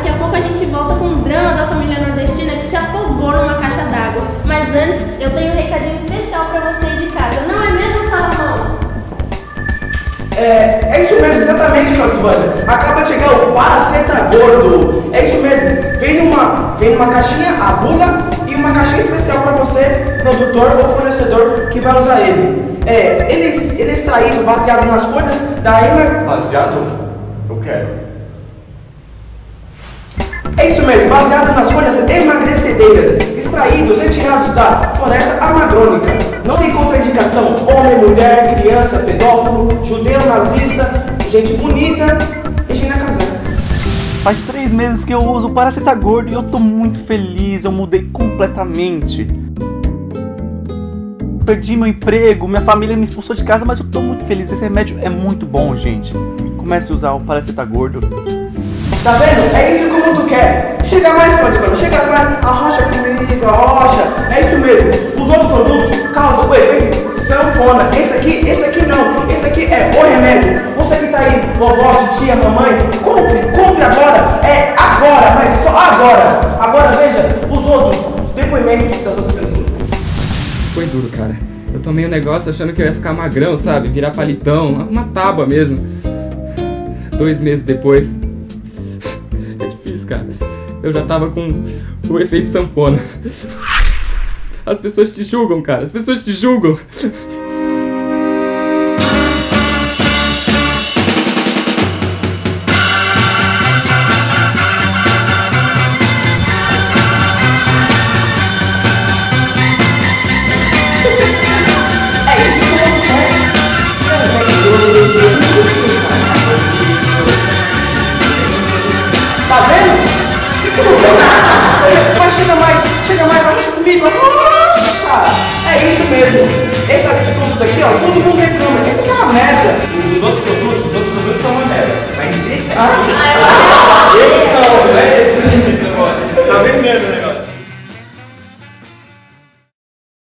daqui a pouco a gente volta com o drama da família nordestina que se afogou numa caixa d'água. Mas antes, eu tenho um recadinho especial pra você aí de casa, não é mesmo, Salomão? É isso mesmo, exatamente, Clausivana. Acaba de chegar o Paracetagordo. É isso mesmo. Vem numa caixinha, a bula, e uma caixinha especial para você, produtor ou fornecedor, que vai usar ele. Ele é extraído baseado nas folhas da Baseado? Eu quero. É isso mesmo, baseado nas folhas emagrecedeiras, extraídos, retirados da floresta amazônica. Não tem contraindicação, homem, mulher, criança, pedófilo, judeu, nazista, gente bonita, Regina Casé. Faz 3 meses que eu uso o Paracetagordo e eu tô muito feliz, eu mudei completamente. Perdi meu emprego, minha família me expulsou de casa, mas eu tô muito feliz, esse remédio é muito bom, gente. Comece a usar o Paracetagordo. Tá vendo? É isso que o mundo quer. Chega mais, Claudivana, chega mais, arrocha comigo, arrocha. É isso mesmo. Os outros produtos causam o efeito sanfona. Esse aqui não. Esse aqui é o remédio. Você que tá aí, vovó, tia, mamãe, compre agora. É agora, mas só agora. Agora veja os outros depoimentos das outras pessoas. Foi duro, cara. Eu tomei um negócio achando que eu ia ficar magrão, sabe? Virar palitão, uma tábua mesmo. 2 meses depois... cara. Eu já tava com o efeito sanfona. As pessoas te julgam, cara. As pessoas te julgam. Mas chega mais, arrocha comigo, arrocha! É isso mesmo. Esse produto aqui, ó, todo mundo reclama. Esse aqui é uma merda. Os outros produtos são uma merda. Mas esse aqui...